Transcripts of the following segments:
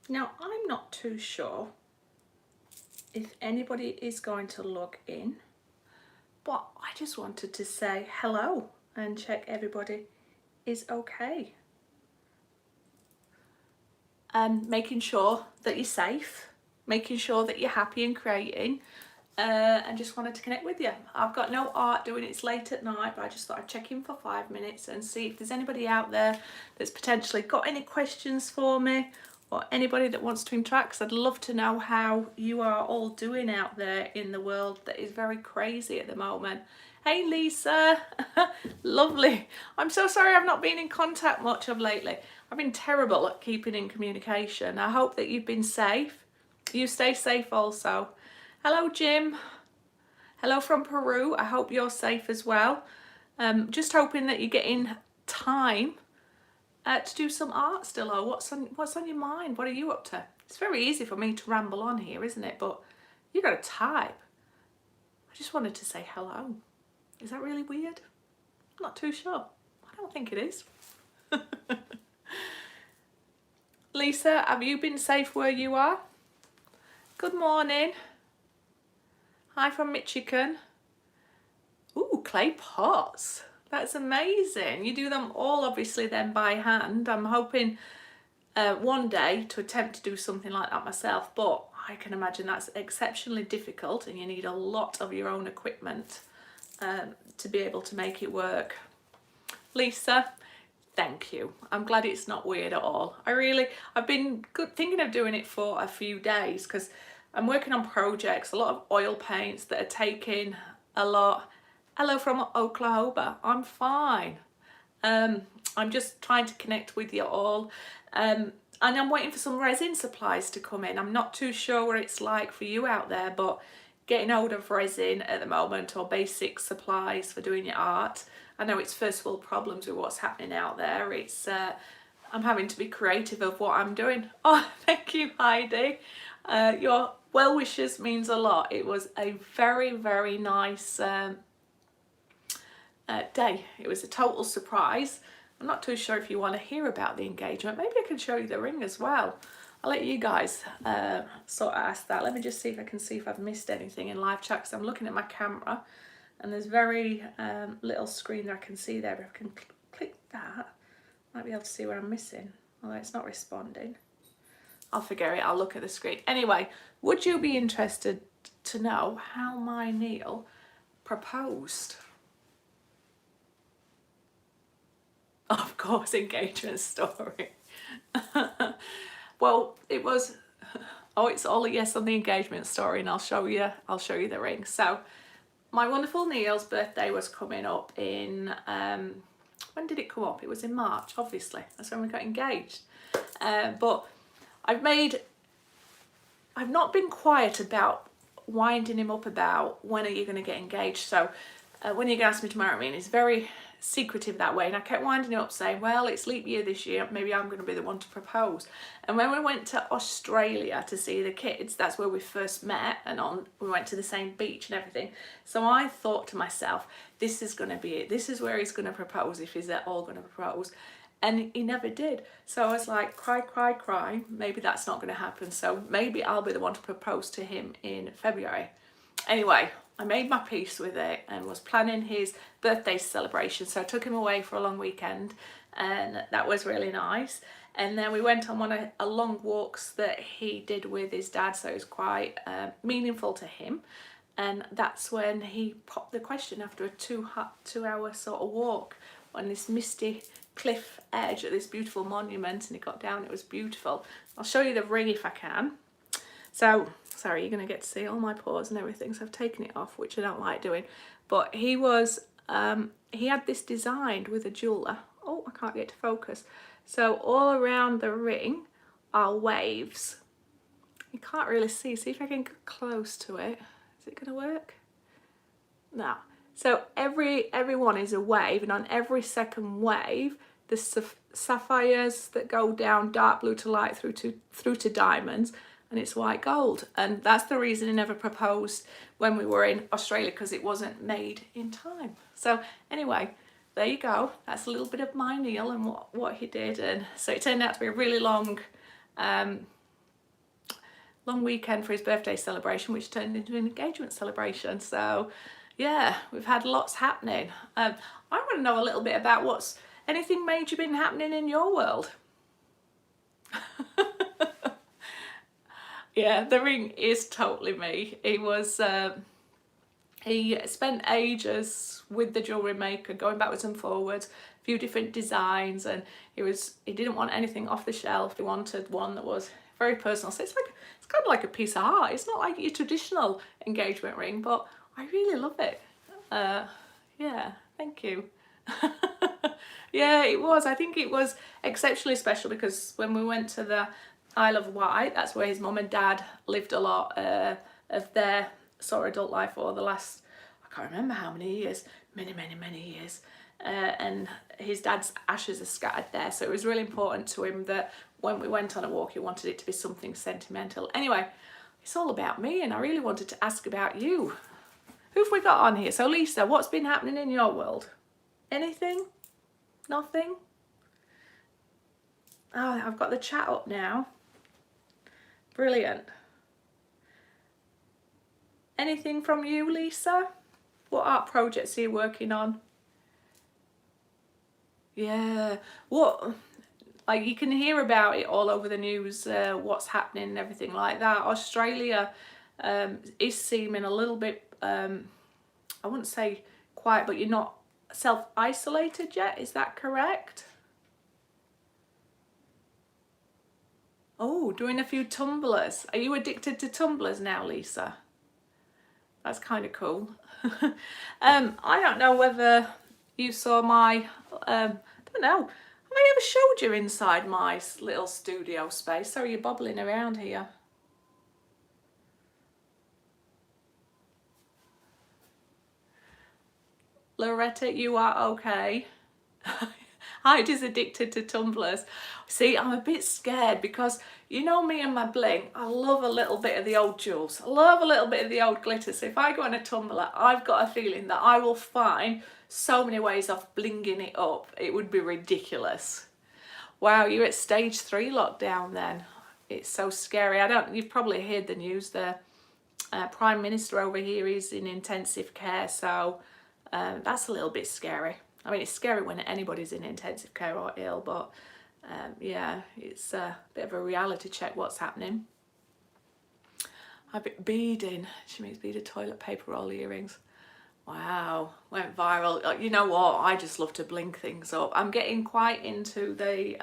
Now, I'm not too sure if anybody is going to log in, but I just wanted to say hello and check everybody is okay. And making sure that you're safe, making sure that you're happy and creating, and just wanted to connect with you. I've got no art doing, it's late at night, but I just thought I'd check in for 5 minutes and see if there's anybody out there that's potentially got any questions for me, or anybody that wants to interact, because I'd love to know how you are all doing out there in the world that is very crazy at the moment. Hey Lisa, lovely. I'm so sorry I've not been in contact much of lately. I've been terrible at keeping in communication. I hope that you've been safe. You stay safe also. Hello Jim. Hello from Peru. I hope you're safe as well. Just hoping that you're getting time to do some art still. Or what's on your mind? What are you up to? It's very easy for me to ramble on here, isn't it? But you got to type. I just wanted to say hello. Is that really weird? I'm not too sure. I don't think it is. Lisa, have you been safe where you are? Good morning. Hi from Michigan. Ooh, clay pots. That's amazing. You do them all obviously then by hand. I'm hoping one day to attempt to do something like that myself, but I can imagine that's exceptionally difficult and you need a lot of your own equipment to be able to make it work. Lisa, thank you. I'm glad it's not weird at all. I've been thinking of doing it for a few days because I'm working on projects, a lot of oil paints that are taking a lot. Hello from Oklahoma. I'm fine. I'm just trying to connect with you all. And I'm waiting for some resin supplies to come in. I'm not too sure what it's like for you out there, but getting hold of resin at the moment or basic supplies for doing your art. I know it's first world problems with what's happening out there. It's I'm having to be creative of what I'm doing. Oh, thank you, Heidi. Your well wishes means a lot. It was a very, very nice day. It was a total surprise. I'm not too sure if you want to hear about the engagement. Maybe I can show you the ring as well. I'll let you guys sort of ask that. Let me just see if I can see if I've missed anything in live chat, because I'm looking at my camera and there's very little screen that I can see there. But if I can click that, I might be able to see where I'm missing. Although it's not responding. I'll figure it, I'll look at the screen. Anyway, would you be interested to know how my Neil proposed? Of course, engagement story. Well, it was, oh, it's all a yes on the engagement story, and I'll show you the ring. So my wonderful Neil's birthday was coming up in, when did it come up? It was in March, obviously. That's when we got engaged. But I've not been quiet about winding him up about when are you going to get engaged. So when are you going to ask me tomorrow? I mean, he's very secretive that way, and I kept winding him up saying, well, it's leap year this year, maybe I'm going to be the one to propose. And when we went to Australia to see the kids, that's where we first met, and we went to the same beach and everything. So I thought to myself, this is going to be it. This is where he's going to propose, if he's at all going to propose. And he never did. So I was like, cry, cry, cry. Maybe that's not going to happen. So maybe I'll be the one to propose to him in February. Anyway, I made my peace with it and was planning his birthday celebration. So I took him away for a long weekend, and that was really nice. And then we went on one of a long walks that he did with his dad. So it was quite meaningful to him. And that's when he popped the question after a 2-hour sort of walk on this misty cliff edge at this beautiful monument, and he got down. It was beautiful. I'll show you the ring if I can. So sorry, you're gonna get to see all my paws and everything, so I've taken it off, which I don't like doing. But he had this designed with a jeweler. Oh, I can't get to focus. So all around the ring are waves. You can't really see if I can get close to it. Is it gonna work? No. So every one is a wave, and on every second wave, the sapphires that go down dark blue to light through to diamonds, and it's white gold. And that's the reason he never proposed when we were in Australia, because it wasn't made in time. So anyway, there you go. That's a little bit of my Neil and what he did. And so it turned out to be a really long long weekend for his birthday celebration, which turned into an engagement celebration. So yeah, we've had lots happening. I want to know a little bit about anything major been happening in your world. Yeah, the ring is totally me. He spent ages with the jewellery maker, going backwards and forwards, a few different designs, and he didn't want anything off the shelf. He wanted one that was very personal. So it's kind of like a piece of art. It's not like your traditional engagement ring, but I really love it. Yeah, thank you. Yeah, it was. I think it was exceptionally special because when we went to the Isle of Wight, that's where his mum and dad lived a lot of their sort of adult life for the last, I can't remember how many years, many years. And his dad's ashes are scattered there. So it was really important to him that when we went on a walk, he wanted it to be something sentimental. Anyway, it's all about me, and I really wanted to ask about you. Who've we got on here? So Lisa, what's been happening in your world? Anything? Nothing? Oh, I've got the chat up now. Brilliant. Anything from you, Lisa? What art projects are you working on? Yeah. What? Like, you can hear about it all over the news, what's happening and everything like that. Australia is seeming a little bit, I wouldn't say quiet, but you're not self-isolated yet. Is that correct? Oh, doing a few tumblers. Are you addicted to tumblers now, Lisa? That's kind of cool. I don't know whether you saw my, I don't know, have I ever showed you inside my little studio space? Sorry, you're bobbling around here. Loretta, you are okay. Heidi's addicted to tumblers. See, I'm a bit scared because you know me and my bling. I love a little bit of the old jewels. I love a little bit of the old glitter. So if I go on a tumbler, I've got a feeling that I will find so many ways of blinging it up. It would be ridiculous. Wow, you're at stage 3 lockdown then. It's so scary. You've probably heard the news. The Prime Minister over here is in intensive care. So that's a little bit scary. I mean, it's scary when anybody's in intensive care or ill, but yeah, it's a bit of a reality check what's happening. I've been beading. She makes beaded toilet paper roll earrings. Wow, went viral. You know what? I just love to bling things up. I'm getting quite into the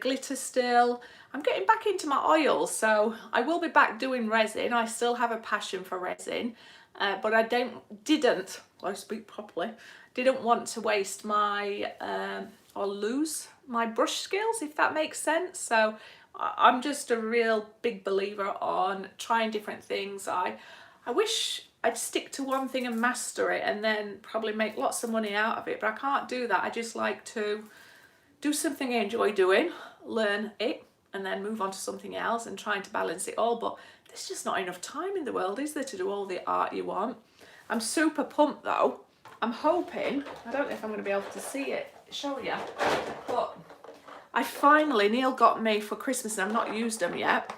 glitter still. I'm getting back into my oils, so I will be back doing resin. I still have a passion for resin, but I didn't want to waste my or lose my brush skills, if that makes sense. So I'm just a real big believer on trying different things. I wish I'd stick to one thing and master it and then probably make lots of money out of it, but I can't do that. I just like to do something I enjoy doing, learn it, and then move on to something else and trying to balance it all. But there's just not enough time in the world, is there, to do all the art you want? I'm super pumped though. I'm hoping, I don't know if I'm going to be able to show you, but Neil got me for Christmas, and I've not used them yet,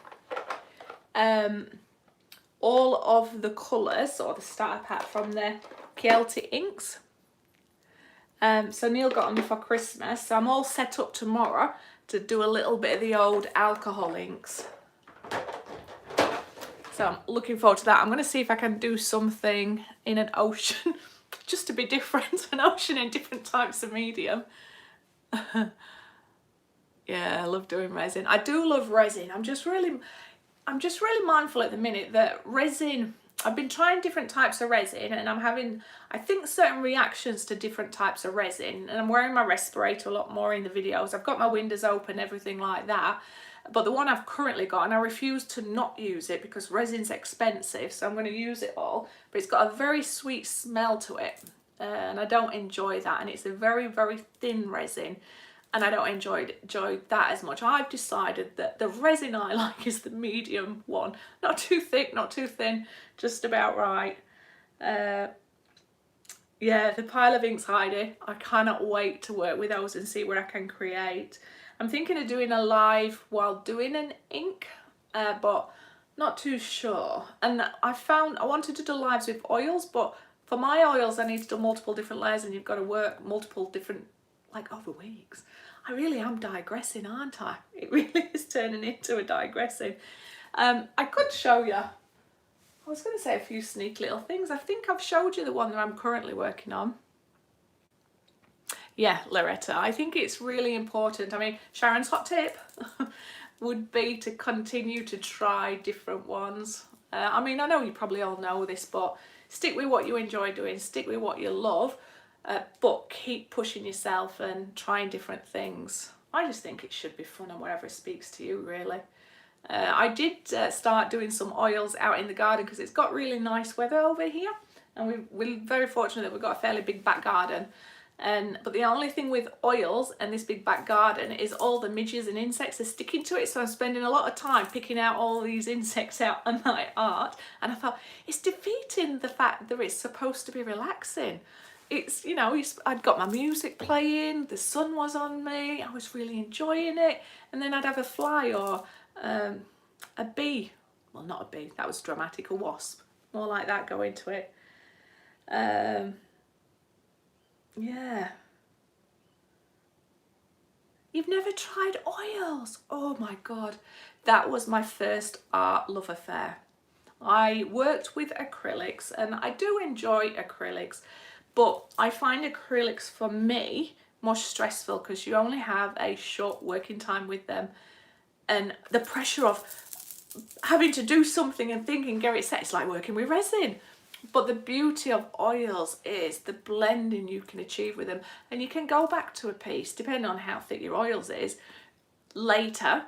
all of the colours, or the starter pack from the Celtic inks. So Neil got me for Christmas, so I'm all set up tomorrow to do a little bit of the old alcohol inks. So I'm looking forward to that. I'm going to see if I can do something in an ocean, just to be different, an ocean in different types of medium. Yeah, I love doing resin. I do love resin. I'm just really mindful at the minute that resin, I've been trying different types of resin, and I'm having, I think, certain reactions to different types of resin, and I'm wearing my respirator a lot more in the videos. I've got my windows open, everything like that. But the one I've currently got, and I refuse to not use it because resin's expensive, so I'm going to use it all. But it's got a very sweet smell to it, and I don't enjoy that. And it's a very thin resin, and I don't enjoy that as much. I've decided that the resin I like is the medium one. Not too thick, not too thin, just about right. Yeah, the pile of inks, Heidi. I cannot wait to work with those and see what I can create. I'm thinking of doing a live while doing an ink, but not too sure. And I wanted to do lives with oils, but for my oils I need to do multiple different layers, and you've got to work multiple different, like, over weeks. I really am digressing, aren't I? It really is turning into a digressing. I could show you, I was going to say a few sneaky little things. I think I've showed you the one that I'm currently working on. Yeah, Loretta, I think it's really important. I mean, Sharon's hot tip would be to continue to try different ones. I mean, I know you probably all know this, but stick with what you enjoy doing, stick with what you love, but keep pushing yourself and trying different things. I just think it should be fun and whatever speaks to you, really. I did start doing some oils out in the garden because it's got really nice weather over here, and we're very fortunate that we've got a fairly big back garden. But the only thing with oils and this big back garden is all the midges and insects are sticking to it, so I'm spending a lot of time picking out all these insects out on my art, and I thought it's defeating the fact that it's supposed to be relaxing. It's, you know, I'd got my music playing, the sun was on me, I was really enjoying it, and then I'd have a fly or a bee, well, not a bee, that was dramatic, a wasp, more like that go into it. Yeah. You've never tried oils? Oh my God. That was my first art love affair. I worked with acrylics, and I do enjoy acrylics, but I find acrylics for me more stressful because you only have a short working time with them, and the pressure of having to do something and thinking, get it set, it's like working with resin. But the beauty of oils is the blending you can achieve with them, and you can go back to a piece, depending on how thick your oils is, later,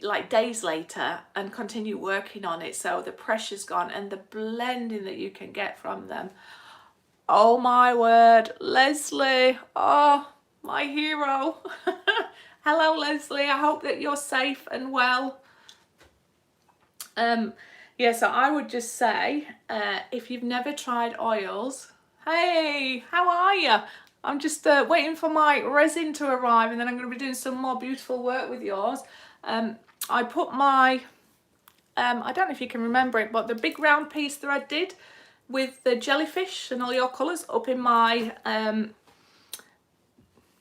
like days later, and continue working on it, so the pressure's gone, and the blending that you can get from them. Oh my word, Leslie, oh, my hero. Hello Leslie, I hope that you're safe and well. Yeah, so I would just say, if you've never tried oils, hey, how are you? I'm just waiting for my resin to arrive, and then I'm going to be doing some more beautiful work with yours. I put my, I don't know if you can remember it, but the big round piece that I did with the jellyfish and all your colours up in my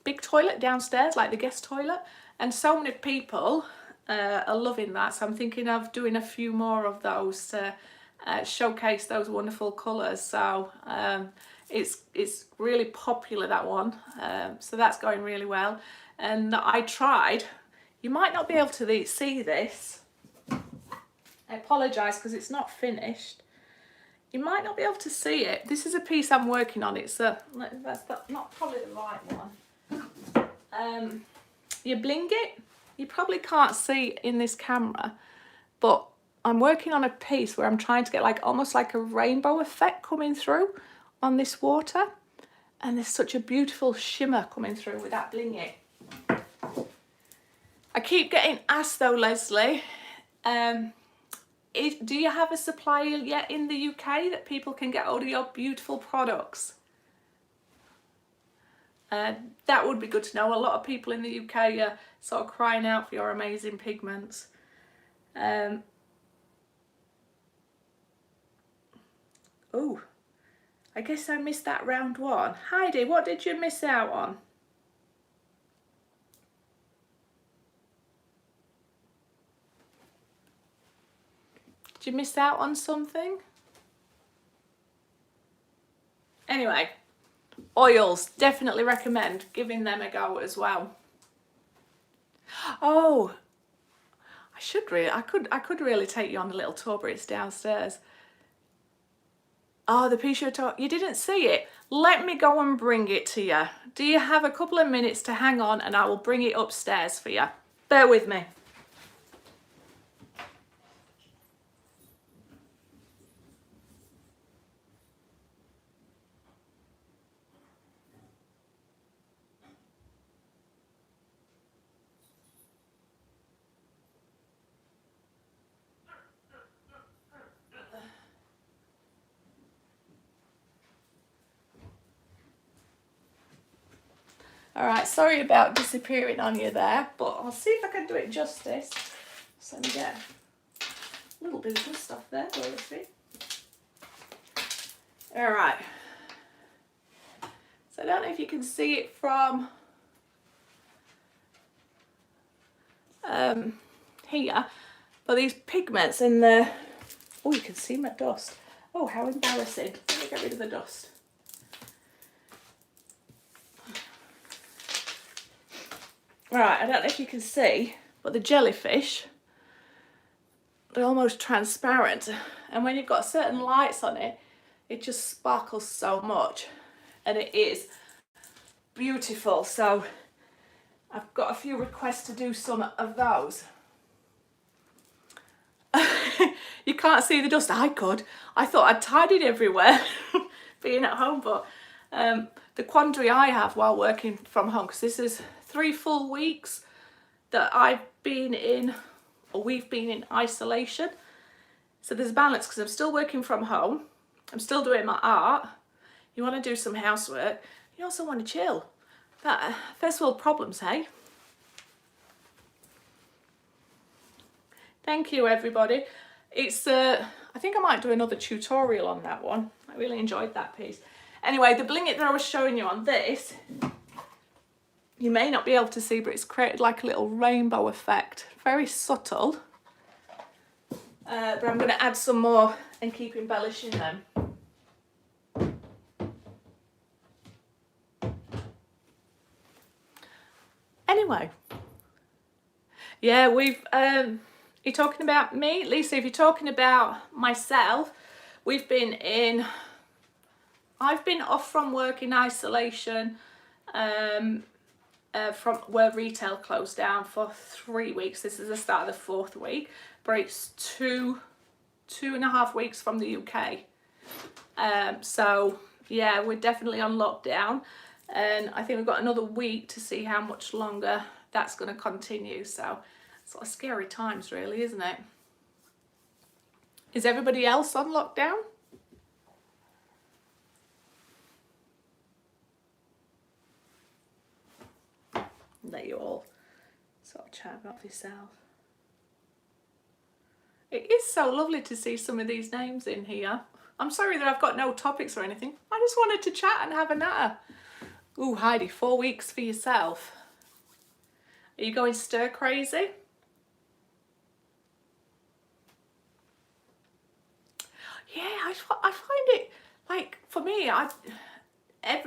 big toilet downstairs, like the guest toilet, and so many people are loving that, so I'm thinking of doing a few more of those to showcase those wonderful colours. So it's really popular, that one, so that's going really well. And I tried, you might not be able to see this, I apologise because it's not finished, you might not be able to see it. This is a piece I'm working on, it's that's not probably the right one. You bling it, you probably can't see in this camera, but I'm working on a piece where I'm trying to get like almost like a rainbow effect coming through on this water, and there's such a beautiful shimmer coming through with that bling it. I keep getting asked though, Leslie, do you have a supplier yet in the UK that people can get hold of your beautiful products? That would be good to know. A lot of people in the UK are sort of crying out for your amazing pigments. Oh, I guess I missed that round one. Heidi, what did you miss out on? Did you miss out on something? Anyway, oils, definitely recommend giving them a go as well. Oh, I could really take you on a little tour, but it's downstairs. Oh, the piece you didn't see it. Let me go and bring it to you. Do you have a couple of minutes to hang on, and I will bring it upstairs for you? Bear with me. All right, sorry about disappearing on you there, but I'll see if I can do it justice. So we get a little bit of good stuff there, will it be? All right. So I don't know if you can see it from here, but these pigments in the, oh, you can see my dust. Oh, how embarrassing. Let me get rid of the dust. Right, I don't know if you can see, but the jellyfish, they're almost transparent. And when you've got certain lights on it, it just sparkles so much. And it is beautiful. So I've got a few requests to do some of those. You can't see the dust. I could. I thought I'd tidied everywhere being at home, but the quandary I have while working from home, because this is 3 full weeks that I've been in, or we've been in isolation. So there's a balance, because I'm still working from home. I'm still doing my art. You want to do some housework. You also want to chill. That first world problems, hey? Thank you, everybody. It's I think I might do another tutorial on that one. I really enjoyed that piece. Anyway, the bling it that I was showing you on this, you may not be able to see, but it's created like a little rainbow effect. Very subtle. But I'm going to add some more and keep embellishing them. Anyway, yeah, we've you're talking about me, Lisa. If you're talking about myself, I've been off from work in isolation from where retail closed down for 3 weeks. This is the start of the 4th week, but it's two and a half weeks from the UK. So yeah, we're definitely on lockdown, and I think we've got another week to see how much longer that's going to continue. So sort of scary times, really, isn't it? Is everybody else on lockdown? Let you all sort of chat about yourself. It is so lovely to see some of these names in here. I'm sorry that I've got no topics or anything. I just wanted to chat and have a natter. Ooh, Heidi, 4 weeks for yourself. Are you going stir crazy? Yeah, I find it, like, for me,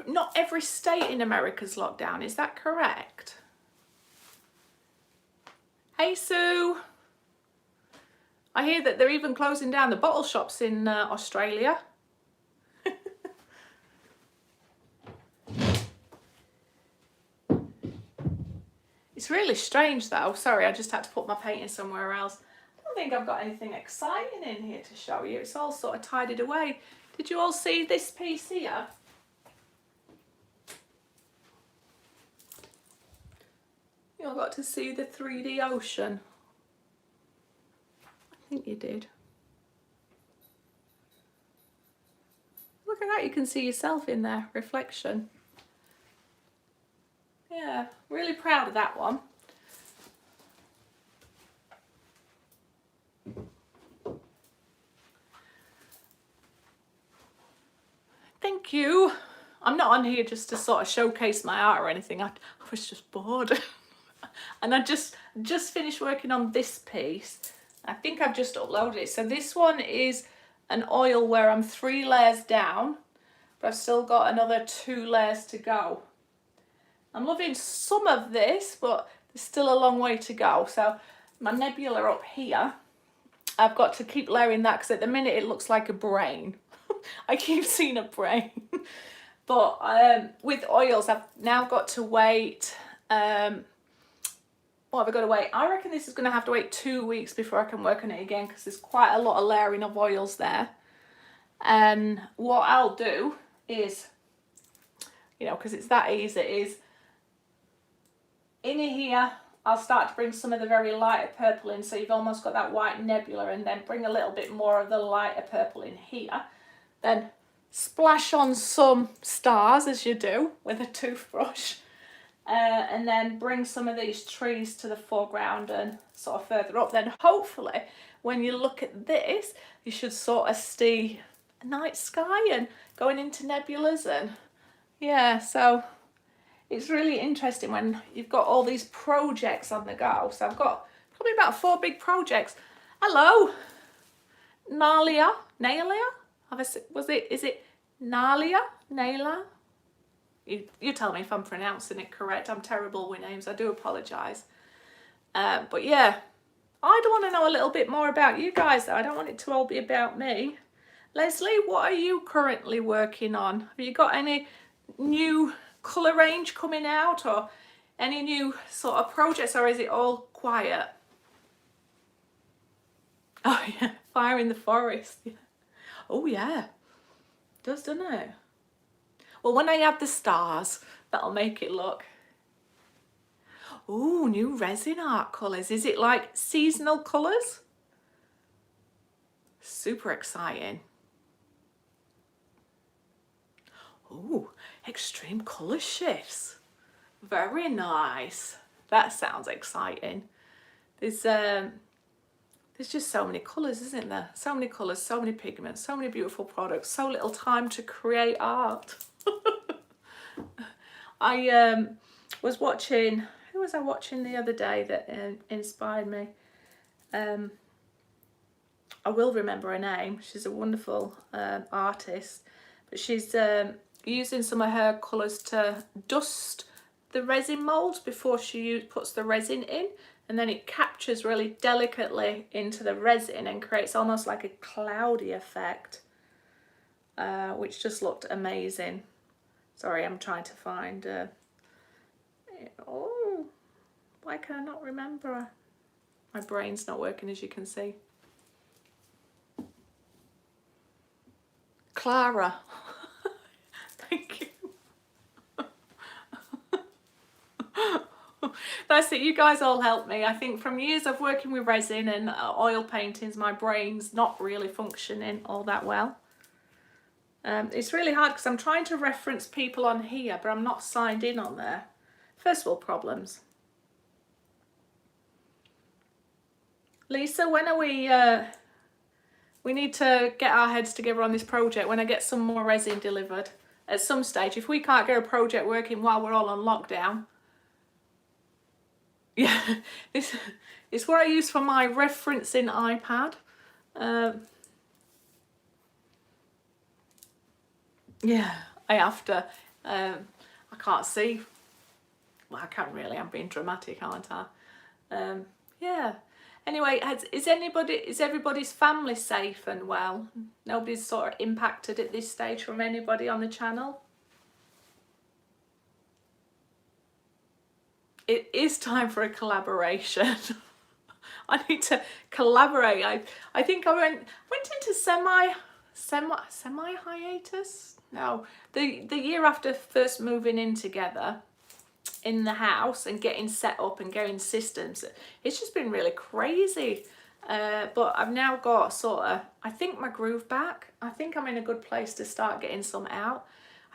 not every state in America's locked down. Is that correct? Hey, Sue. I hear that they're even closing down the bottle shops in Australia. It's really strange though. Sorry, I just had to put my painting somewhere else. I don't think I've got anything exciting in here to show you. It's all sort of tidied away. Did you all see this piece here? You all got to see the 3D ocean. I think you did. Look at that, you can see yourself in there, reflection. Yeah, really proud of that one. Thank you. I'm not on here just to sort of showcase my art or anything. I was just bored. And I just finished working on this piece. I think I've just uploaded it. So this one is an oil where I'm 3 layers down, but I've still got another 2 layers to go. I'm loving some of this, but there's still a long way to go. So my nebula up here, I've got to keep layering that because at the minute it looks like a brain. I keep seeing a brain. But with oils, I've now got to wait. What have I got to wait? I reckon this is going to have to wait 2 weeks before I can work on it again because there's quite a lot of layering of oils there. And what I'll do is, you know, because it's that easy, is in here I'll start to bring some of the very lighter purple in, so you've almost got that white nebula, and then bring a little bit more of the lighter purple in here. Then splash on some stars as you do with a toothbrush, and then bring some of these trees to the foreground and sort of further up. Then hopefully when you look at this, you should sort of see a night sky and going into nebulas, and yeah, so it's really interesting when you've got all these projects on the go. So I've got probably about 4 big projects. Hello, Nalia? Is it Nalia? Naila? You tell me if I'm pronouncing it correct. I'm terrible with names. I do apologise. But yeah, I'd want to know a little bit more about you guys though. I don't want it to all be about me. Leslie, what are you currently working on? Have you got any new colour range coming out, or any new sort of projects, or is it all quiet? Oh yeah, Fire in the Forest. Yeah. Oh yeah, it does, doesn't it? Well, when I add the stars, that'll make it look. Ooh, new resin art colours. Is it like seasonal colours? Super exciting. Ooh, extreme colour shifts. Very nice. That sounds exciting. There's just so many colours, isn't there? So many colours, so many pigments, so many beautiful products, so little time to create art. I was watching, who was I watching the other day that inspired me? I will remember her name. She's a wonderful artist, but she's using some of her colours to dust the resin moulds before she puts the resin in, and then it captures really delicately into the resin and creates almost like a cloudy effect, which just looked amazing. Sorry, I'm trying to find oh, why can I not remember? My brain's not working, as you can see. Clara. Thank you. That's it, you guys all helped me. I think from years of working with resin and oil paintings, my brain's not really functioning all that well. It's really hard because I'm trying to reference people on here, but I'm not signed in on there. First world problems. Lisa, when are we need to get our heads together on this project when I get some more resin delivered at some stage. If we can't get a project working while we're all on lockdown. Yeah, it's what I use for my referencing iPad. Yeah, I have to. I can't see. Well, I can't really. I'm being dramatic, aren't I? Yeah. Anyway, is everybody's family safe and well? Nobody's sort of impacted at this stage from anybody on the channel? It is time for a collaboration. I need to collaborate. I think I went into semi hiatus. No, the year after first moving in together in the house and getting set up and getting systems, it's just been really crazy. But I've now got sort of, I think, my groove back. I think I'm in a good place to start getting some out.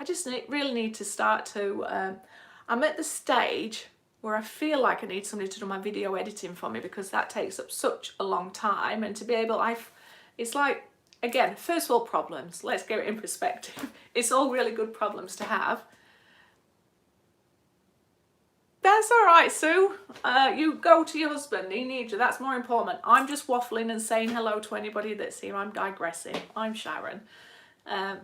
I just really need to start to, I'm at the stage where I feel like I need somebody to do my video editing for me, because that takes up such a long time. And to be able, it's like, again, first world problems. Let's get it in perspective. It's all really good problems to have. That's all right, Sue. You go to your husband. He needs you. That's more important. I'm just waffling and saying hello to anybody that's here. I'm digressing. I'm Sharon. I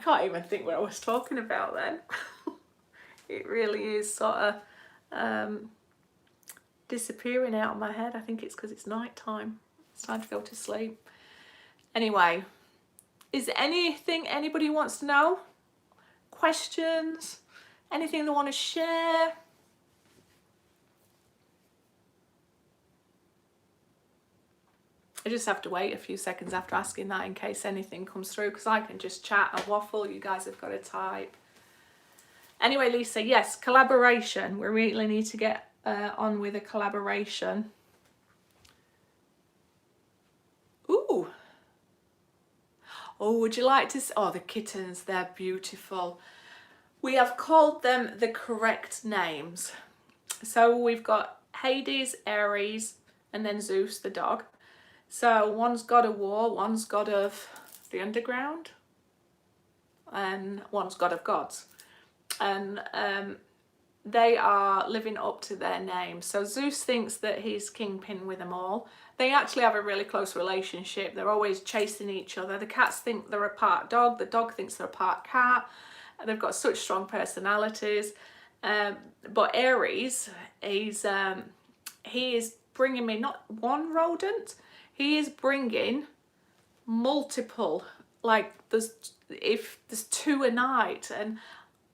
can't even think what I was talking about then. It really is sort of disappearing out of my head. I think it's because it's night time. It's time to go to sleep. Anyway, is there anything anybody wants to know? Questions? Anything they want to share? I just have to wait a few seconds after asking that in case anything comes through, because I can just chat and waffle. You guys have got to type. Anyway, Lisa, yes, collaboration. We really need to get on with a collaboration. Ooh. Oh, would you like to see? Oh, the kittens, they're beautiful. We have called them the correct names. So we've got Hades, Ares, and then Zeus, the dog. So one's god of war, one's god of the underground, and one's god of gods. And they are living up to their name. So Zeus thinks that he's kingpin with them all. They actually have a really close relationship. They're always chasing each other. The cats think they're a part dog. The dog thinks they're a part cat. They've got such strong personalities. But Ares, he is bringing me not one rodent. He is bringing multiple. Like if there's 2 a night, and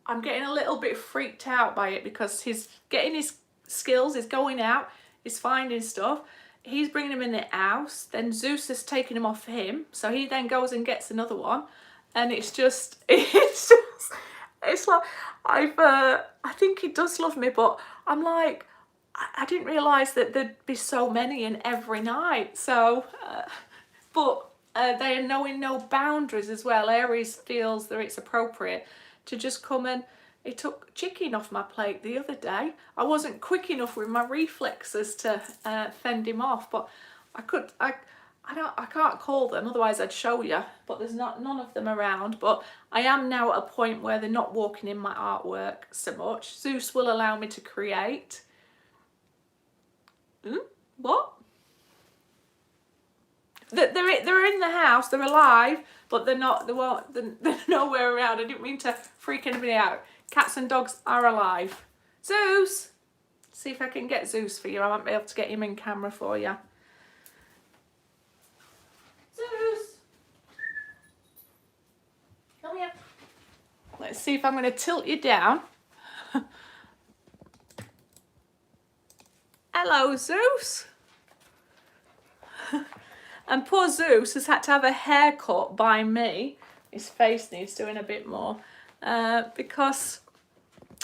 I'm getting a little bit freaked out by it because he's getting his skills, he's going out, he's finding stuff, he's bringing them in the house, then Zeus is taking him off him, so he then goes and gets another one, and it's like, I think he does love me, but I'm like, I didn't realise that there'd be so many in every night, so, but they are knowing no boundaries as well. Aries feels that it's appropriate to just come and he took chicken off my plate the other day. I wasn't quick enough with my reflexes to fend him off, but I can't call them, otherwise I'd show you, but there's none of them around. But I am now at a point where they're not walking in my artwork so much. Zeus will allow me to create. What? They're in the house, they're alive, but they're nowhere around. I didn't mean to freak anybody out. Cats and dogs are alive. Zeus! See if I can get Zeus for you. I won't be able to get him in camera for you. Zeus! Come here. Let's see if I'm going to tilt you down. Hello, Zeus. And poor Zeus has had to have a haircut by me. His face needs doing a bit more because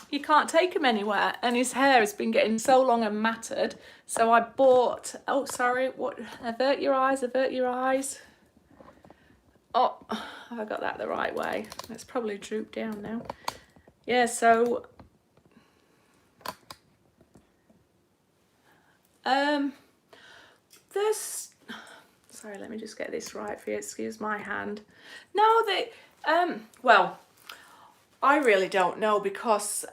you can't take him anywhere, and his hair has been getting so long and matted. So I bought, oh sorry, what, avert your eyes, avert your eyes. Oh, have I got that the right way? It's probably drooped down now. Yeah, so there's, sorry, let me just get this right for you. Excuse my hand. No, well, I really don't know because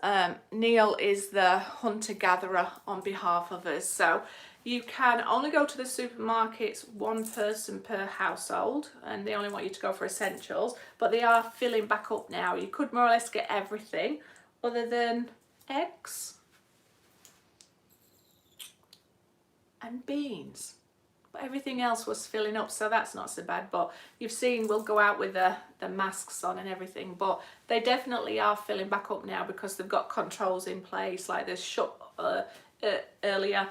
Neil is the hunter-gatherer on behalf of us. So you can only go to the supermarkets 1 person per household, and they only want you to go for essentials, but they are filling back up now. You could more or less get everything other than eggs and beans. But everything else was filling up, so that's not so bad. But you've seen we'll go out with the masks on and everything, but they definitely are filling back up now because they've got controls in place, like they're shut earlier.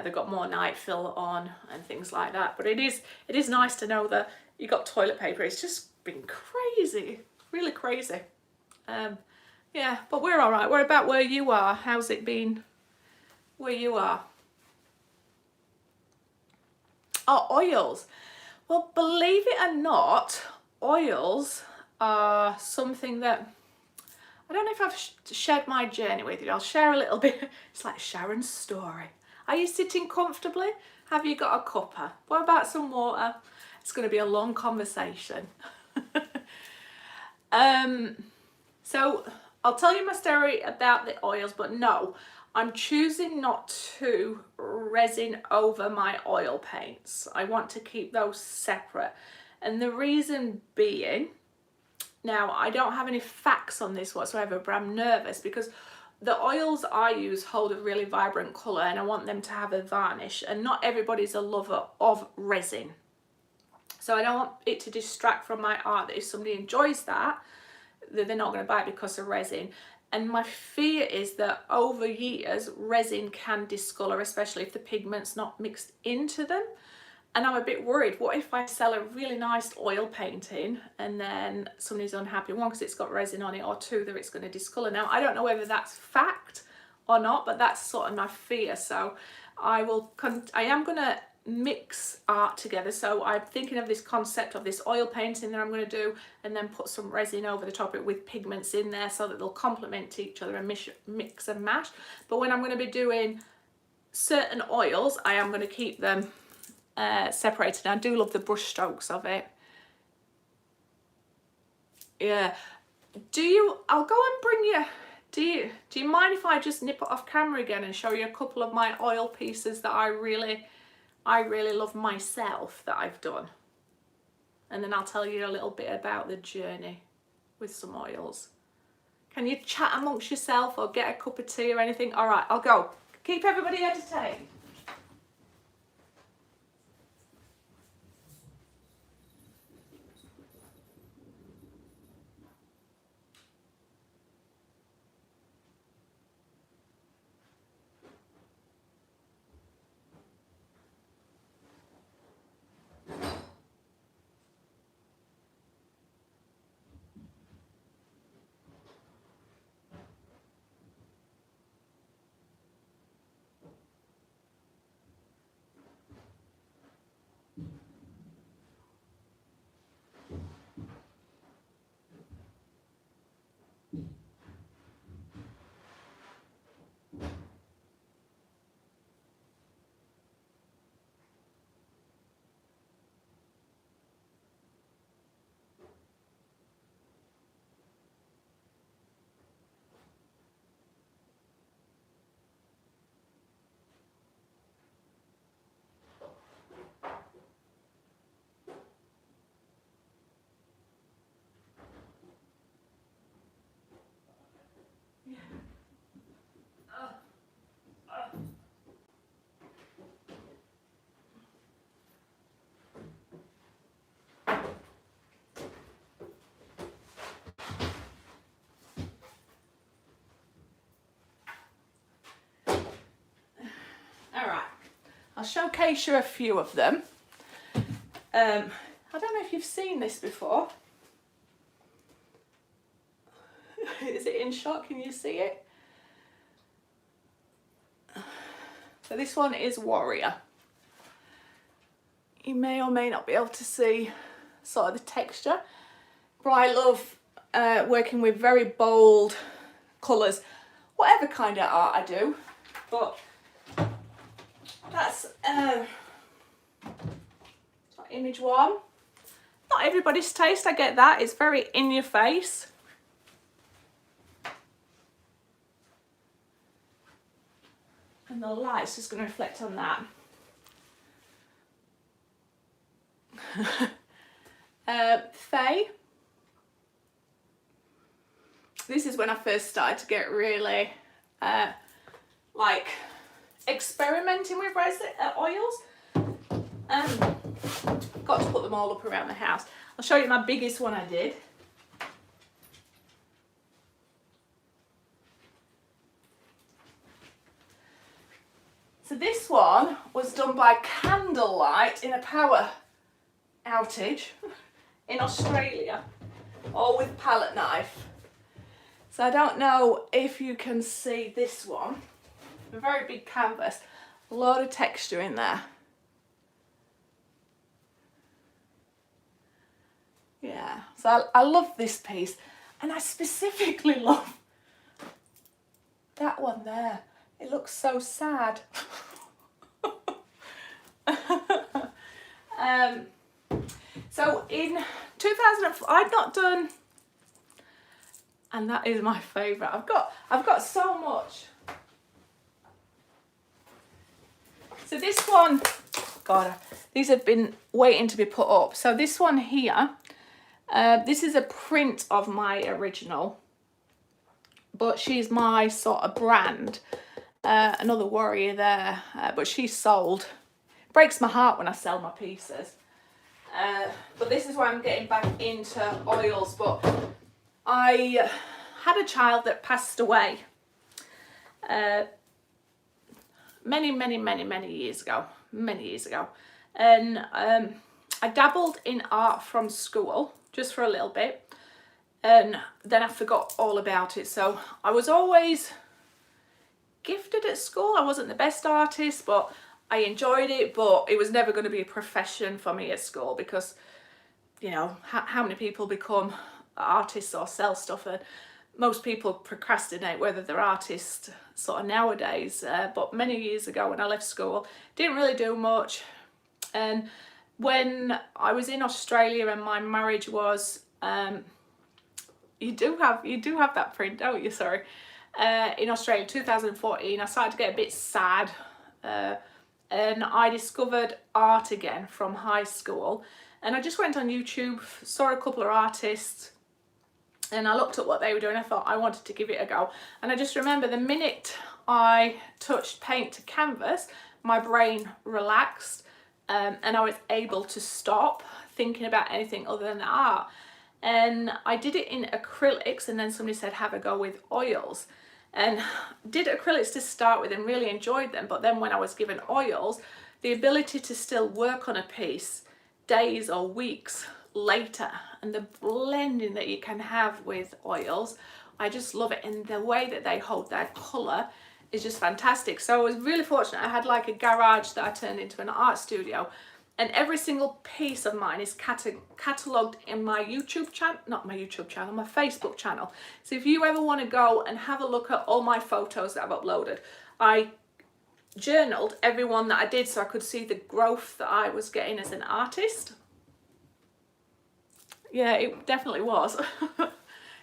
They've got more night fill on and things like that. But it is nice to know that you got toilet paper. It's just been crazy, really crazy. Yeah, but we're all right. We're about where you are. How's it been where you are? Oh, oils. Well, believe it or not, oils are something that, I don't know if I've shared my journey with you. I'll share a little bit. It's like Sharon's story. Are you sitting comfortably? Have you got a cuppa? What about some water? It's going to be a long conversation. So I'll tell you my story about the oils, but no, I'm choosing not to resin over my oil paints. I want to keep those separate. And the reason being, now I don't have any facts on this whatsoever, but I'm nervous because the oils I use hold a really vibrant colour and I want them to have a varnish, and not everybody's a lover of resin. So I don't want it to distract from my art, that if somebody enjoys that, they're not going to buy it because of resin. And my fear is that over years, resin can discolour, especially if the pigment's not mixed into them. And I'm a bit worried, what if I sell a really nice oil painting and then somebody's unhappy, 1, because it's got resin on it, or 2, that it's going to discolour. Now, I don't know whether that's fact or not, but that's sort of my fear. So I am going to mix art together. So I'm thinking of this concept of this oil painting that I'm going to do, and then put some resin over the top of it with pigments in there so that they'll complement each other and mix and match. But when I'm going to be doing certain oils, I am going to keep them separated. I do love the brush strokes of it. Yeah. I'll go and bring you, do you mind if I just nip it off camera again and show you a couple of my oil pieces that I really love myself that I've done? And then I'll tell you a little bit about the journey with some oils. Can you chat amongst yourself or get a cup of tea or anything? All right, I'll go. Keep everybody entertained. I'll showcase you a few of them. I don't know if you've seen this before. Is it in shot? Can you see it? So this one is Warrior. You may or may not be able to see sort of the texture, but I love working with very bold colours, whatever kind of art I do. But that's image one. Not everybody's taste, I get that. It's very in your face. And the light's just going to reflect on that. Faye. This is when I first started to get really like experimenting with resin oils. Got to put them all up around the house. I'll show you my biggest one I did. So this one was done by candlelight in a power outage in Australia, all with palette knife. So I don't know if you can see this one. A very big canvas, a lot of texture in there. Yeah, so I love this piece, and I specifically love that one there. It looks so sad. So in 2004, I'd not done, and that is my favourite. I've got so much. So this one, God, these have been waiting to be put up. So this one here, this is a print of my original, but she's my sort of brand. Another Warrior there, but she's sold. Breaks my heart when I sell my pieces. But this is where I'm getting back into oils. But I had a child that passed away many years ago. And I dabbled in art from school just for a little bit, and then I forgot all about it. So I was always gifted at school. I wasn't the best artist, but I enjoyed it, but it was never going to be a profession for me at school because, you know, how many people become artists or sell stuff? And most people procrastinate whether they're artists sort of nowadays. But many years ago when I left school, didn't really do much. And when I was in Australia and my marriage was, you do have that print, don't you? Sorry. In Australia, 2014, I started to get a bit sad. And I discovered art again from high school. And I just went on YouTube, saw a couple of artists, and I looked at what they were doing. I thought I wanted to give it a go. And I just remember the minute I touched paint to canvas, my brain relaxed, and I was able to stop thinking about anything other than art. And I did it in acrylics, and then somebody said have a go with oils. And did acrylics to start with and really enjoyed them, but then when I was given oils, the ability to still work on a piece days or weeks later, and the blending that you can have with oils, I just love it. And the way that they hold their colour is just fantastic. So I was really fortunate. I had like a garage that I turned into an art studio, and every single piece of mine is catalogued in my YouTube channel, not my YouTube channel, my Facebook channel. So if you ever want to go and have a look at all my photos that I've uploaded, I journaled every one that I did so I could see the growth that I was getting as an artist. Yeah, it definitely was.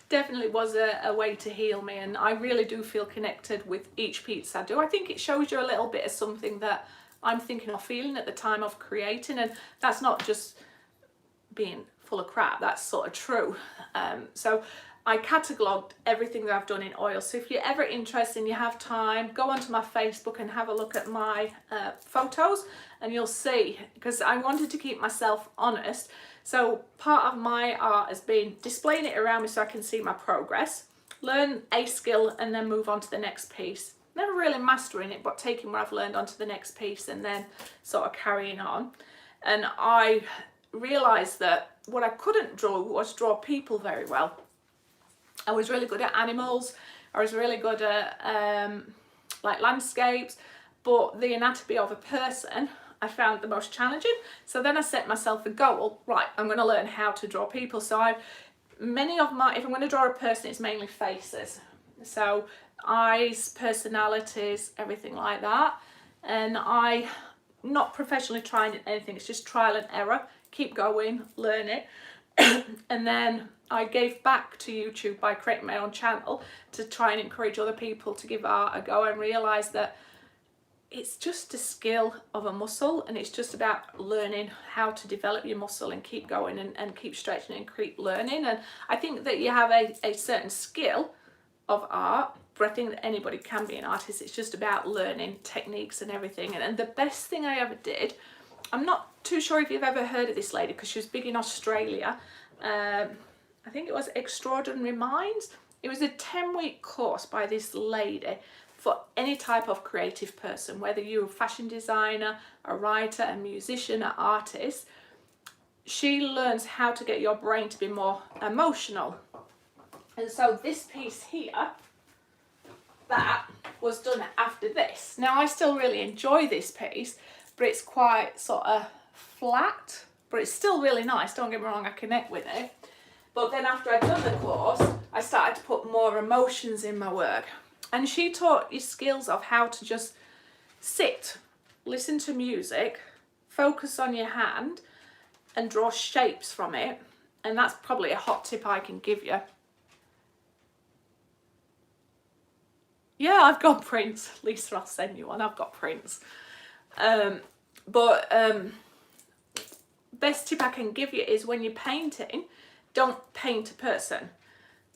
Definitely was a way to heal me, and I really do feel connected with each piece I do. I think it shows you a little bit of something that I'm thinking or feeling at the time of creating, and that's not just being full of crap, that's sort of true. So I catalogued everything that I've done in oil. So if you're ever interested and you have time, go onto my Facebook and have a look at my photos, and you'll see, because I wanted to keep myself honest. So part of my art has been displaying it around me so I can see my progress, learn a skill and then move on to the next piece. Never really mastering it, but taking what I've learned onto the next piece and then sort of carrying on. And I realised that what I couldn't draw was draw people very well. I was really good at animals, I was really good at like landscapes, but the anatomy of a person I found the most challenging. So then I set myself a goal, right, I'm going to learn how to draw people. So if I'm going to draw a person, it's mainly faces. So eyes, personalities, everything like that. And I, not professionally trying anything, it's just trial and error, keep going, learn it. And then I gave back to YouTube by creating my own channel to try and encourage other people to give art a go, and realise that it's just a skill of a muscle, and it's just about learning how to develop your muscle and keep going and keep stretching and keep learning. And I think that you have a certain skill of art, but I think that anybody can be an artist. It's just about learning techniques and everything. And the best thing I ever did, I'm not too sure if you've ever heard of this lady because she was big in Australia. I think it was Extraordinary Minds. It was a 10-week course by this lady for any type of creative person, whether you're a fashion designer, a writer, a musician, an artist. She learns how to get your brain to be more emotional. And so this piece here, that was done after this. Now I still really enjoy this piece, but it's quite sort of flat, but it's still really nice, don't get me wrong, I connect with it. But then after I'd done the course, I started to put more emotions in my work. And she taught you skills of how to just sit, listen to music, focus on your hand and draw shapes from it. And that's probably a hot tip I can give you. Yeah, I've got prints. Lisa, I'll send you one. I've got prints. Best tip I can give you is when you're painting, don't paint a person.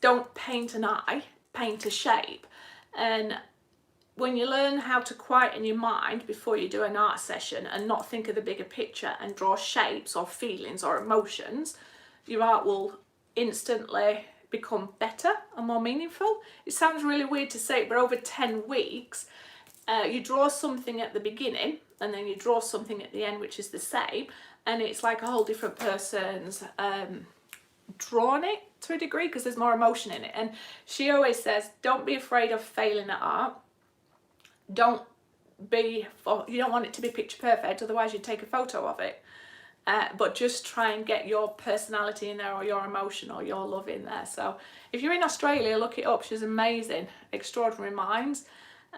Don't paint an eye, paint a shape. And when you learn how to quieten your mind before you do an art session and not think of the bigger picture and draw shapes or feelings or emotions, your art will instantly become better and more meaningful. It sounds really weird to say it, but over 10 weeks, you draw something at the beginning and then you draw something at the end, which is the same. And it's like a whole different person's drawn it to a degree because there's more emotion in it. And she always says, don't be afraid of failing at art. Don't be you don't want it to be picture perfect, otherwise you'd take a photo of it. But just try and get your personality in there, or your emotion, or your love in there. So if you're in Australia, look it up. She's amazing. Extraordinary Minds.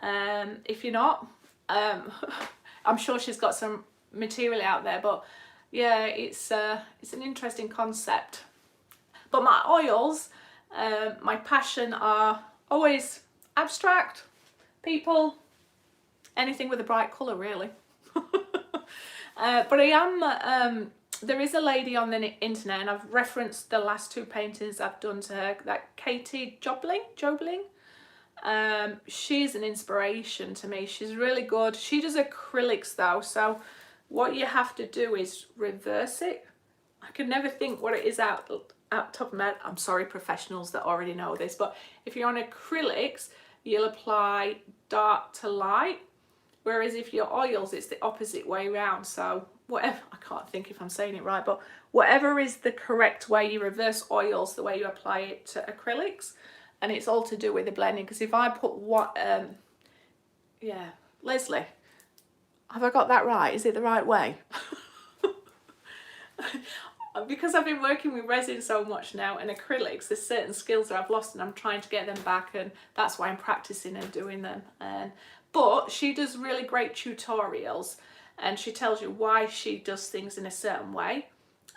If you're not, I'm sure she's got some material out there. But yeah, it's an interesting concept. But my oils, my passion are always abstract, people, anything with a bright colour really. But I am, there is a lady on the internet, and I've referenced the last 2 paintings I've done to her, that Katie Jobling. She's an inspiration to me. She's really good. She does acrylics though, so what you have to do is reverse it. I can never think what it is out top of my head. I'm sorry, professionals that already know this, but if you're on acrylics, you'll apply dark to light. Whereas if you're oils, it's the opposite way around. So whatever, I can't think if I'm saying it right, but whatever is the correct way, you reverse oils the way you apply it to acrylics. And it's all to do with the blending. Because if I put what, yeah, Leslie, have I got that right? Is it the right way? Because I've been working with resin so much now and acrylics, there's certain skills that I've lost, and I'm trying to get them back, and that's why I'm practicing and doing them. But she does really great tutorials, and she tells you why she does things in a certain way.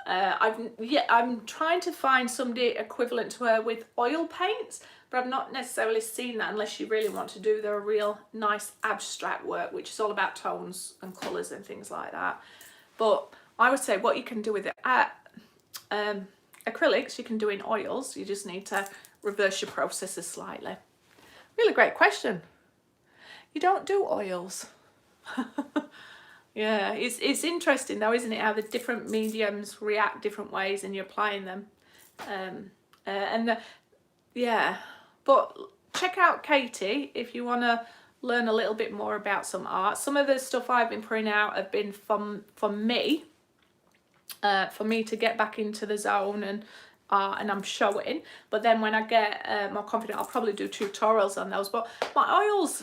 I'm trying to find somebody equivalent to her with oil paints, but I've not necessarily seen that unless you really want to do the real nice abstract work, which is all about tones and colours and things like that. But I would say what you can do with it, acrylics, you can do in oils. You just need to reverse your processes slightly. Really great question. You don't do oils. Yeah, it's interesting though, isn't it, how the different mediums react different ways and you're applying them. Yeah, but check out Katie if you want to learn a little bit more about some art. Some of the stuff I've been putting out have been from me, for me to get back into the zone and I'm showing. But then when I get more confident, I'll probably do tutorials on those. But my oils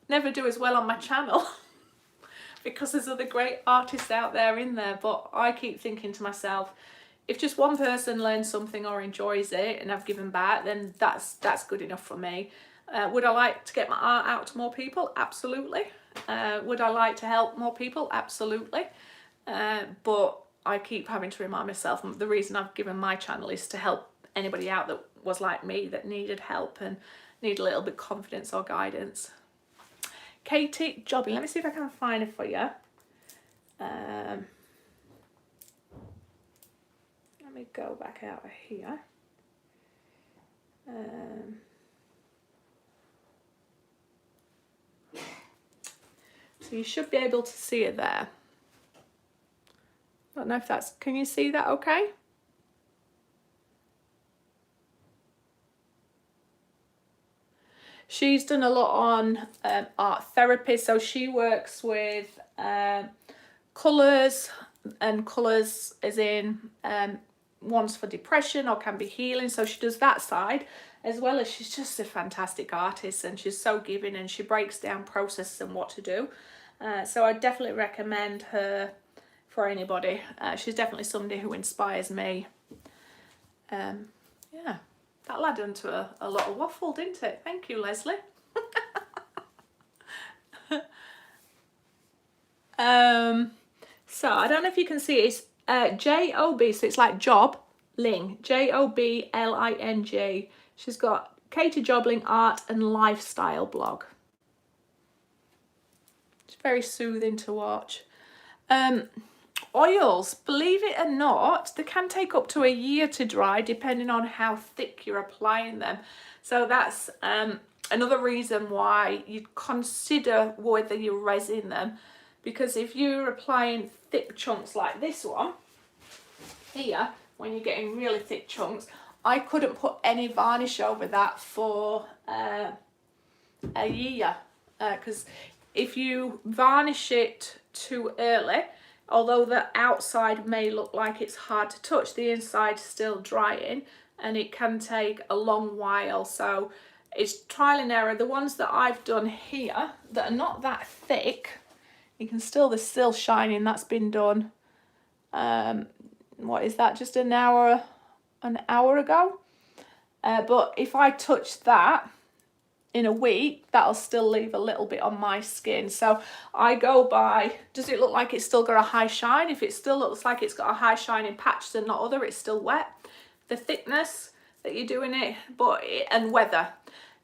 never do as well on my channel because there's other great artists out there in there. But I keep thinking to myself, if just one person learns something or enjoys it and I've given back, then that's good enough for me. Would I like to get my art out to more people? Absolutely. Would I like to help more people? Absolutely. But I keep having to remind myself the reason I've given my channel is to help anybody out that was like me, that needed help and need a little bit of confidence or guidance. Katie Jobbing, let me see if I can find it for you. Let me go back out of here. So you should be able to see it there. I don't know if that's, can you see that okay? She's done a lot on art therapy, so she works with colours, and colours as in ones for depression or can be healing, so she does that side, as well as she's just a fantastic artist and she's so giving and she breaks down processes and what to do. So I definitely recommend her for anybody. She's definitely somebody who inspires me. Yeah. That led into a lot of waffle, didn't it? Thank you, Leslie. So I don't know if you can see it. It's J-O-B, so it's like Jobling, Jobling. She's got Katie Jobling Art and Lifestyle blog. It's very soothing to watch. Oils, believe it or not, they can take up to a year to dry depending on how thick you're applying them. So that's another reason why you'd consider whether you resin them, because if you're applying thick chunks like this one here, when you're getting really thick chunks, I couldn't put any varnish over that for a year, because if you varnish it too early, although the outside may look like it's hard to touch, the inside is still drying and it can take a long while. So it's trial and error. The ones that I've done here that are not that thick, you can still, they're still shining. That's been done, what is that, just an hour ago. But if I touch that in a week, that'll still leave a little bit on my skin. So I go by, does it look like it's still got a high shine? If it still looks like it's got a high shining patch and not other, it's still wet. The thickness that you're doing it, and weather.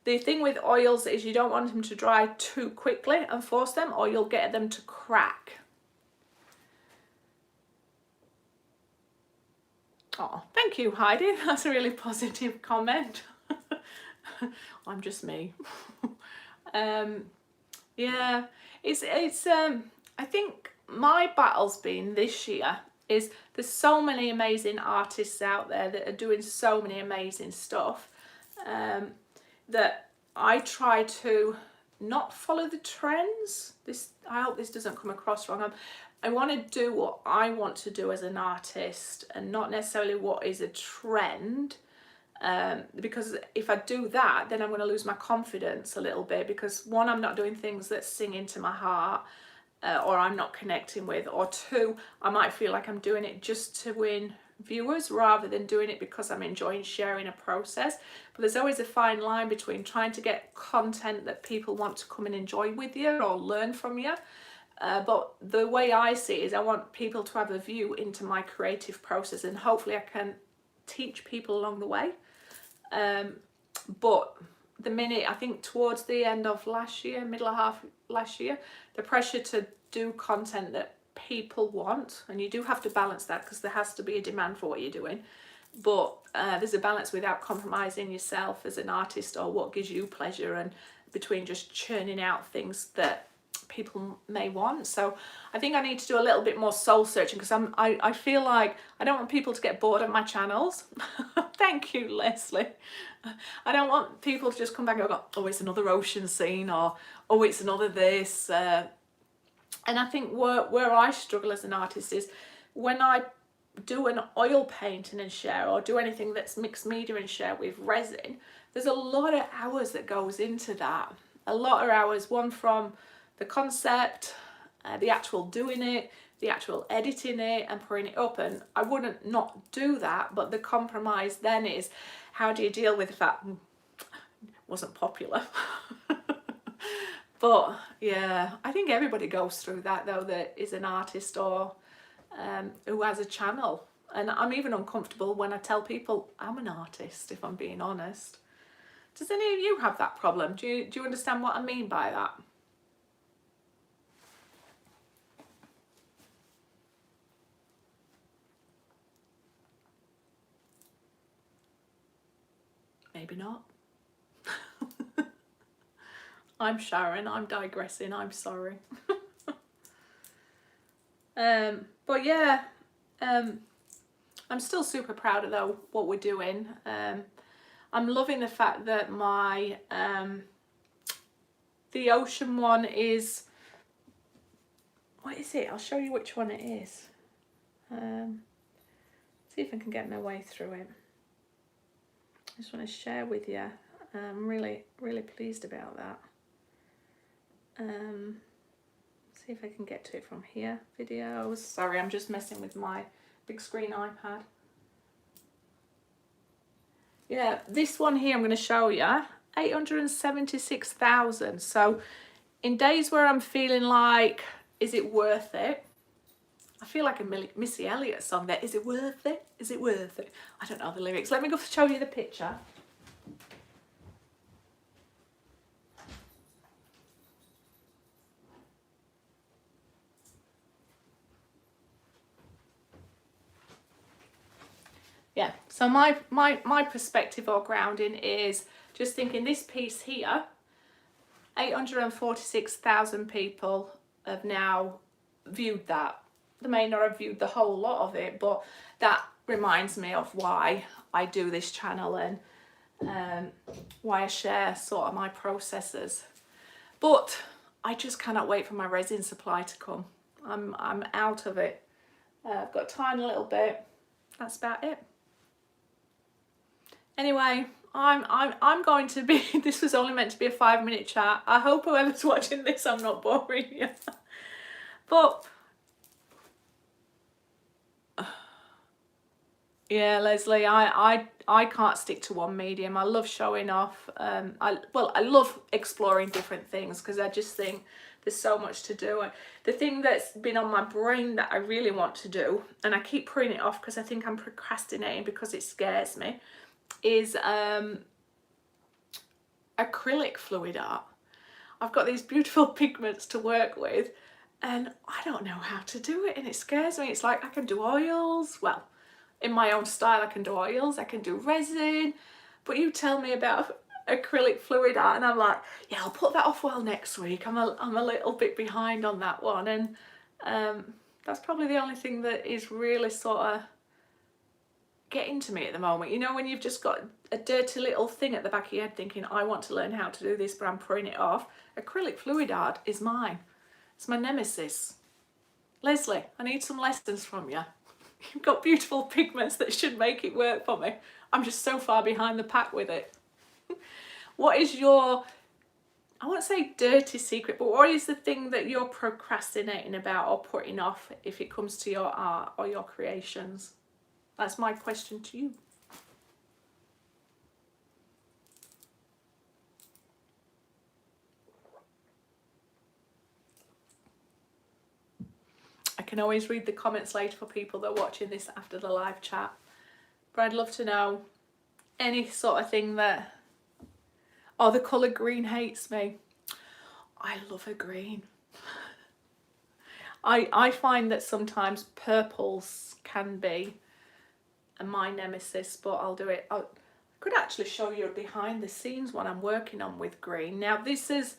The thing with oils is you don't want them to dry too quickly and force them, or you'll get them to crack. Oh, thank you, Heidi. That's a really positive comment. I'm just me. Yeah, it's I think my battle's been this year is there's so many amazing artists out there that are doing so many amazing stuff, that I try to not follow the trends. I hope this doesn't come across wrong. I want to do what I want to do as an artist and not necessarily what is a trend. Because if I do that, then I'm going to lose my confidence a little bit, because one, I'm not doing things that sing into my heart, or I'm not connecting with, or two, I might feel like I'm doing it just to win viewers rather than doing it because I'm enjoying sharing a process. But there's always a fine line between trying to get content that people want to come and enjoy with you or learn from you. But the way I see it is I want people to have a view into my creative process, and hopefully I can teach people along the way. But the minute, I think towards the end of last year, middle of half last year, the pressure to do content that people want, and you do have to balance that because there has to be a demand for what you're doing, but there's a balance without compromising yourself as an artist or what gives you pleasure, and between just churning out things that people may want. So I think I need to do a little bit more soul searching, because I feel like I don't want people to get bored of my channels. Thank you, Leslie. I don't want people to just come back and go, oh, it's another ocean scene, or oh, it's another this. And I think where I struggle as an artist is when I do an oil painting and share, or do anything that's mixed media and share with resin, there's a lot of hours that goes into that. A lot of hours, one from the concept, the actual doing it, the actual editing it and putting it up. And I wouldn't not do that, but the compromise then is, how do you deal with the fact it wasn't popular? But yeah, I think everybody goes through that though, that is an artist or who has a channel. And I'm even uncomfortable when I tell people I'm an artist, if I'm being honest. Does any of you have that problem? Do you understand what I mean by that? Maybe not. I'm Sharon, I'm digressing, I'm sorry. But yeah, I'm still super proud of though what we're doing. I'm loving the fact that my the ocean one is, what is it? I'll show you which one it is. See if I can get my way through it. I just want to share with you. I'm really pleased about that. See if I can get to it from here. Videos. Sorry, I'm just messing with my big screen iPad. Yeah, this one here I'm going to show you. 876,000. So in days where I'm feeling like, is it worth it? I feel like a Missy Elliott song there. Is it worth it? Is it worth it? I don't know the lyrics. Let me go show you the picture. Yeah, so my perspective or grounding is just thinking this piece here, 846,000 people have now viewed that. They may not have viewed the whole lot of it, but that reminds me of why I do this channel and why I share sort of my processes. But I just cannot wait for my resin supply to come. I'm out of it. I've got a tiny little bit. That's about it. Anyway, I'm going to be, this was only meant to be a 5-minute chat. I hope whoever's watching this, I'm not boring you. But yeah, Leslie, I can't stick to one medium. I love showing off. I love exploring different things because I just think there's so much to do. The thing that's been on my brain that I really want to do, and I keep putting it off because I think I'm procrastinating because it scares me, is acrylic fluid art. I've got these beautiful pigments to work with and I don't know how to do it and it scares me. It's like I can do oils, well, in my own style I can do oils, I can do resin, but you tell me about acrylic fluid art and I'm like, yeah, I'll put that off well next week. I'm a little bit behind on that one, and that's probably the only thing that is really sort of getting to me at the moment. You know, when you've just got a dirty little thing at the back of your head thinking, I want to learn how to do this, but I'm putting it off. Acrylic fluid art is mine. It's my nemesis. Leslie, I need some lessons from you. You've got beautiful pigments that should make it work for me. I'm just so far behind the pack with it. What is your, I won't say dirty secret, but what is the thing that you're procrastinating about or putting off if it comes to your art or your creations? That's my question to you. I can always read the comments later for people that are watching this after the live chat. But I'd love to know any sort of thing that, oh, the colour green hates me. I love a green. I find that sometimes purples can be my nemesis, but I'll do it. I could actually show you a behind the scenes one I'm working on with green. Now this has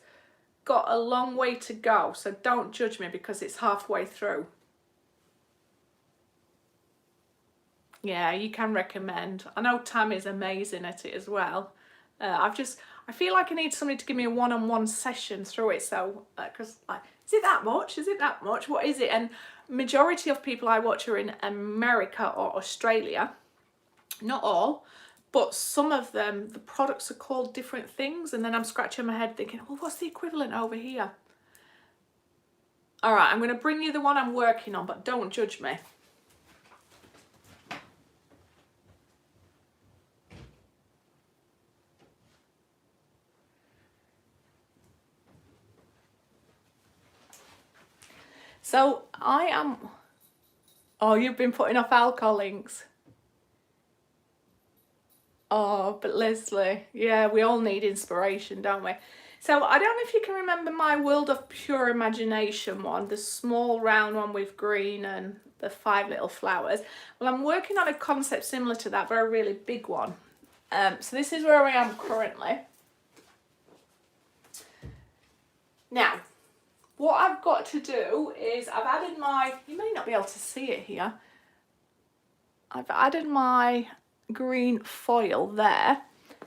got a long way to go, so don't judge me because it's halfway through. Yeah, you can recommend. I know Tammy's amazing at it as well. I feel like I need somebody to give me a one-on-one session through it, so because like, is it that much? Is it that much? What is it? And majority of people I watch are in America or Australia. Not all, but some of them, the products are called different things, and then I'm scratching my head thinking, well, what's the equivalent over here? All right, I'm going to bring you the one I'm working on, but don't judge me. So I am, oh, you've been putting off alcohol links. Oh, but Leslie, yeah, we all need inspiration, don't we? So I don't know if you can remember my World of Pure Imagination one, the small round one with green and the 5 little flowers. Well, I'm working on a concept similar to that, but a really big one. So this is where I am currently. Now, what I've got to do is I've added my, you may not be able to see it here, I've added my green foil there,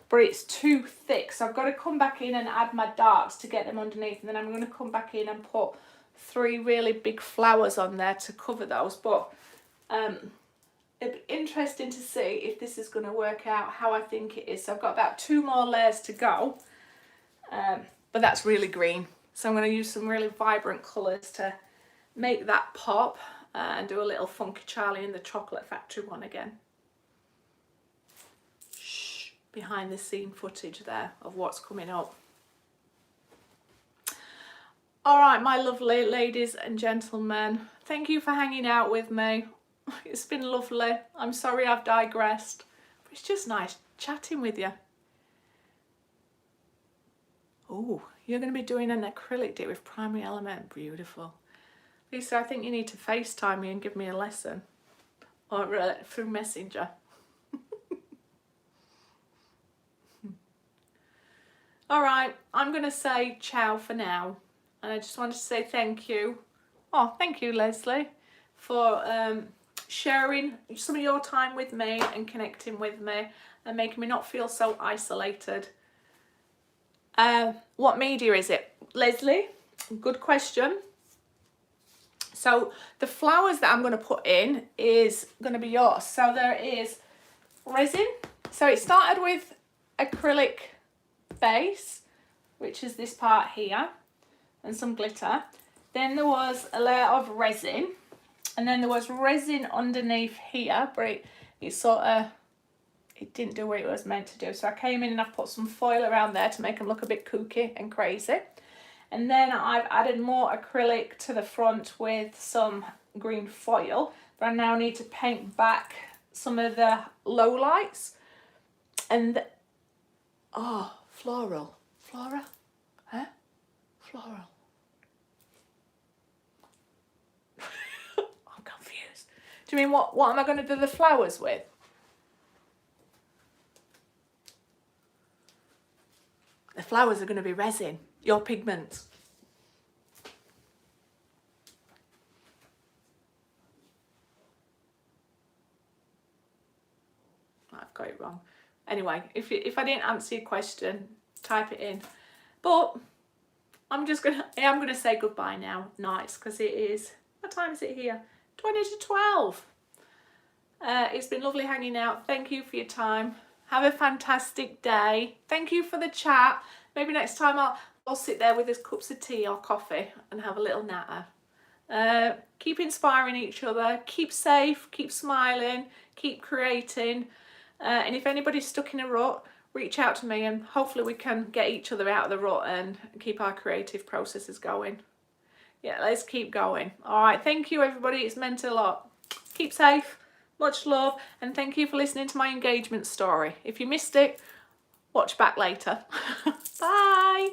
but it's too thick, so I've got to come back in and add my darks to get them underneath, and then I'm going to come back in and put 3 really big flowers on there to cover those. But it'd be interesting to see if this is going to work out how I think it is. So I've got about 2 more layers to go, but that's really green, so I'm going to use some really vibrant colours to make that pop, and do a little Funky Charlie in the Chocolate Factory one again. Behind the scene footage there of what's coming up. All right, my lovely ladies and gentlemen, thank you for hanging out with me. It's been lovely. I'm sorry I've digressed, but it's just nice chatting with you. Oh, you're going to be doing an acrylic dip with primary element. Beautiful. Lisa, I think you need to FaceTime me and give me a lesson, or through Messenger. All right, I'm going to say ciao for now. And I just wanted to say thank you. Oh, thank you, Leslie, for sharing some of your time with me and connecting with me and making me not feel so isolated. What media is it? Leslie, good question. So the flowers that I'm going to put in is going to be yours. So there is resin. So it started with acrylic base, which is this part here, and some glitter. Then there was a layer of resin, and then there was resin underneath here, but it sort of, it didn't do what it was meant to do. So I came in and I've put some foil around there to make them look a bit kooky and crazy. And then I've added more acrylic to the front with some green foil, but I now need to paint back some of the low lights. And oh, floral, flora, huh? Floral. I'm confused. Do you mean what am I going to do the flowers with? The flowers are going to be resin, your pigments. I've got it wrong. Anyway, if I didn't answer your question, type it in. But I am gonna say goodbye now, nights, because it is, what time is it here? 20 to 12. It's been lovely hanging out. Thank you for your time. Have a fantastic day. Thank you for the chat. Maybe next time I'll sit there with us cups of tea or coffee and have a little natter. Keep inspiring each other. Keep safe. Keep smiling. Keep creating. And if anybody's stuck in a rut, reach out to me and hopefully we can get each other out of the rut and keep our creative processes going. Yeah, let's keep going. All right, thank you everybody. It's meant a lot. Keep safe. Much love, and thank you for listening to my engagement story. If you missed it, watch back later. Bye.